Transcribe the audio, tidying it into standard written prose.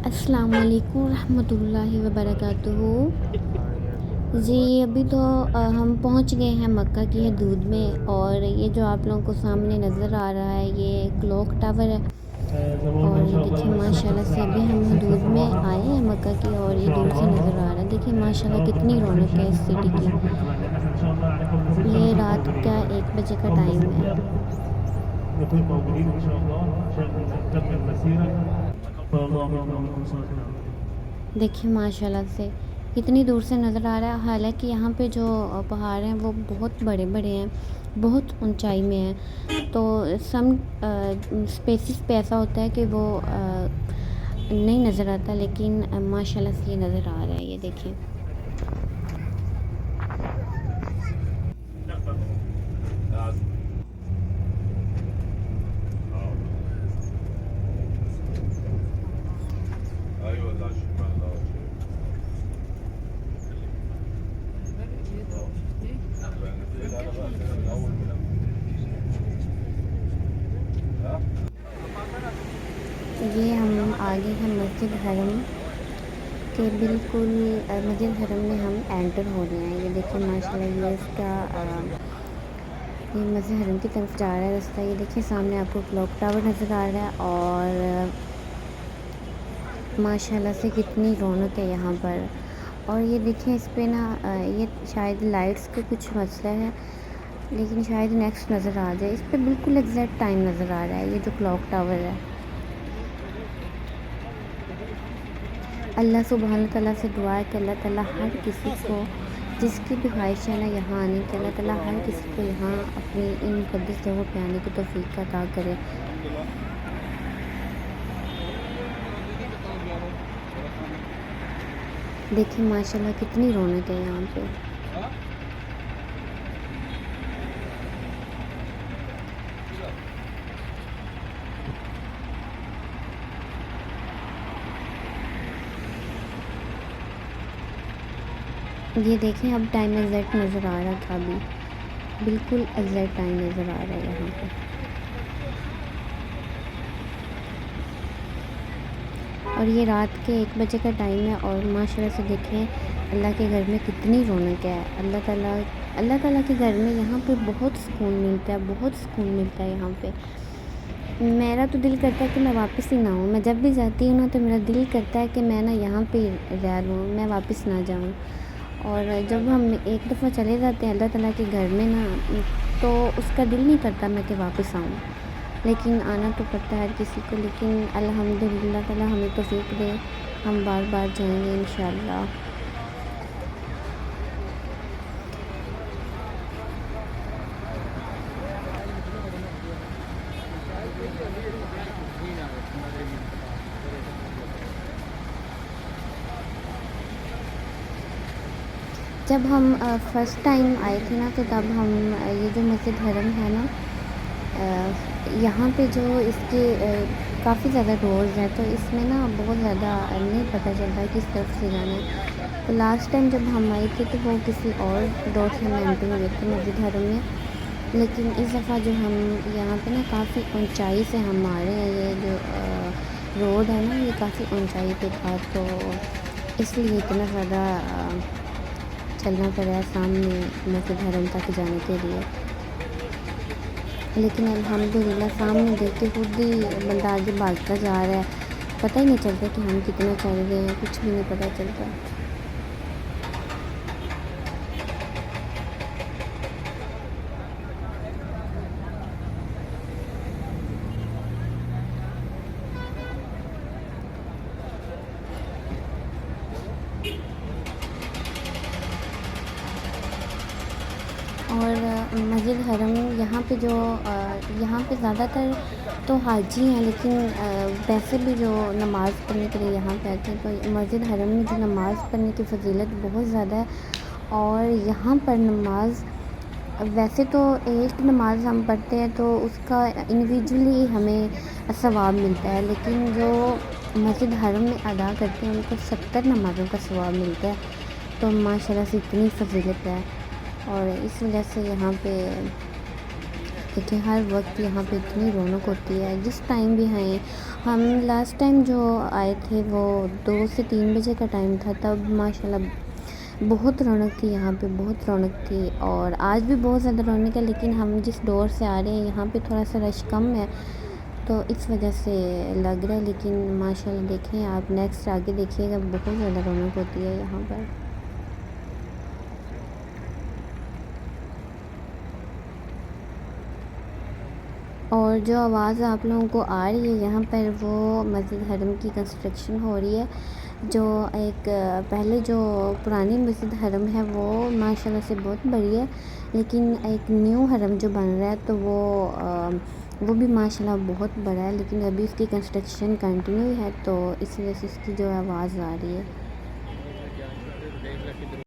السلام علیکم ورحمۃ اللہ وبرکاتہ۔ جی ابھی تو ہم پہنچ گئے ہیں مکہ کی حدود میں، اور یہ جو آپ لوگوں کو سامنے نظر آ رہا ہے یہ کلاک ٹاور ہے، اور یہ دیکھیں ماشاءاللہ سے ابھی ہم حدود میں آئے ہیں مکہ کی، اور یہ دور سے نظر آ رہا ہے۔ دیکھیں ماشاءاللہ کتنی رونق ہے اس سٹی کی۔ یہ رات کا 1 بجے کا ٹائم ہے۔ نكون موجودين ان شاء الله عشان نكمل مسيره. تقبل الله منا ومنكم صالح العمل. دیکھیں ماشاءاللہ سے کتنی دور سے نظر آ رہا ہے، حالانکہ یہاں پہ جو پہاڑ ہیں وہ بہت بڑے بڑے ہیں، بہت اونچائی میں ہیں، تو سم اسپیسز پہ ایسا ہوتا ہے کہ وہ نہیں نظر آتا، لیکن ماشاءاللہ سے یہ نظر آ رہا ہے۔ یہ دیکھیں یہ ہم آگے ہیں مسجد حرم کے بالکل، مسجد حرم میں ہم انٹر ہو رہے ہیں۔ یہ دیکھیں ماشاءاللہ یہ اس کا یہ مسجد حرم کی طرف جا رہا ہے راستہ۔ یہ دیکھیں سامنے آپ کو کلاک ٹاور نظر آ رہا ہے، اور ماشاءاللہ سے کتنی رونق ہے یہاں پر۔ اور یہ دیکھیں اس پہ نا یہ شاید لائٹس کا کچھ مسئلہ ہے، لیکن شاید نیکسٹ نظر آ جائے۔ اس پہ بالکل ایگزیکٹ ٹائم نظر آ رہا ہے یہ جو کلاک ٹاور ہے۔ اللہ سبحانہ تعالیٰ سے دعا ہے کہ اللہ تعالیٰ ہر کسی کو جس کی بھی خواہش ہے نا یہاں آنے کی، اللہ تعالیٰ ہر کسی کو یہاں اپنی ان مقدس جگہوں پہ آنے کی توفیق عطا کرے۔ دیکھیں ماشاءاللہ کتنی رونق ہے یہاں پہ۔ یہ دیکھیں اب ٹائم ایگزیکٹ نظر آ رہا تھا، ابھی بالکل ایگزیکٹ ٹائم نظر آ رہا ہے یہاں پہ۔ اور یہ رات کے 1 بجے کا ٹائم ہے، اور ماشاءاللہ سے دیکھیں اللہ کے گھر میں کتنی رونق ہے۔ اللہ تعالیٰ کے گھر میں یہاں پہ بہت سکون ملتا ہے، بہت سکون ملتا ہے یہاں پہ۔ میرا تو دل کرتا ہے کہ میں واپس ہی نہ ہوں۔ میں جب بھی جاتی ہوں نا تو میرا دل کرتا ہے کہ میں نا یہاں پہ رہ لوں، میں واپس نہ جاؤں۔ اور جب ہم ایک دفعہ چلے جاتے ہیں اللہ تعالیٰ کے گھر میں نا، تو اس کا دل نہیں کرتا میں کہ واپس آؤں، لیکن آنا تو پڑتا ہے ہر کسی کو۔ لیکن الحمدللہ تعالیٰ ہمیں توفیق دے، ہم بار بار جائیں گے انشاءاللہ۔ جب ہم فرسٹ ٹائم آئے تھے نا تو تب ہم یہ جو مسجد حرم ہے نا، یہاں پہ جو اس کے کافی زیادہ ڈورز ہیں، تو اس میں نا بہت زیادہ نہیں پتہ چلتا کس طرف سے جانا ہے۔ تو لاسٹ ٹائم جب ہم آئے تھے تو وہ کسی اور ڈور سے ہم انٹر ہوئے تھے مسجد حرم میں، لیکن اس دفعہ جو ہم یہاں پہ نا کافی اونچائی سے ہم آ رہے ہیں، یہ جو روڈ ہے نا یہ کافی اونچائی پہ تھا، تو اس لیے اتنا زیادہ چلنا پڑا سامنے مسجد حرم تک جانے کے لیے۔ لیکن الحمدللہ سامنے دیکھ کے خود ہی بندہ آگے بھاگتا جا رہا ہے، پتہ ہی نہیں چلتا کہ ہم کتنا چل رہے ہیں، کچھ بھی نہیں پتہ چلتا۔ اور مسجد حرم یہاں پہ زیادہ تر تو حاجی ہیں، لیکن ویسے بھی جو نماز پڑھنے کے لیے یہاں پہ آتے ہیں، تو مسجد حرم میں جو نماز پڑھنے کی فضیلت بہت زیادہ ہے۔ اور یہاں پر نماز ویسے تو ایک نماز ہم پڑھتے ہیں تو اس کا انڈیویجولی ہمیں ثواب ملتا ہے، لیکن جو مسجد حرم میں ادا کرتے ہیں ان کو 70 نمازوں کا ثواب ملتا ہے، تو ماشاءاللہ سے اتنی فضیلت ہے۔ اور اس وجہ سے یہاں پہ دیکھیں ہر وقت یہاں پہ اتنی رونق ہوتی ہے، جس ٹائم بھی آئیں ہم لاسٹ ٹائم جو آئے تھے وہ 2 سے 3 بجے کا ٹائم تھا، تب ماشاءاللہ بہت رونق تھی یہاں پہ، بہت رونق تھی، اور آج بھی بہت زیادہ رونق ہے، لیکن ہم جس ڈور سے آ رہے ہیں یہاں پہ تھوڑا سا رش کم ہے تو اس وجہ سے لگ رہا ہے، لیکن ماشاءاللہ دیکھیں آپ نیکسٹ آگے دیکھیے گا، بہت زیادہ رونق ہوتی ہے یہاں پر۔ اور جو آواز آپ لوگوں کو آ رہی ہے یہاں پر، وہ مسجد حرم کی کنسٹرکشن ہو رہی ہے، جو ایک پہلے جو پرانی مسجد حرم ہے وہ ماشاءاللہ سے بہت بڑی ہے، لیکن ایک نیو حرم جو بن رہا ہے تو وہ بھی ماشاءاللہ بہت بڑا ہے، لیکن ابھی اس کی کنسٹرکشن کنٹینیو ہے تو اس وجہ سے اس کی جو آواز آ رہی ہے۔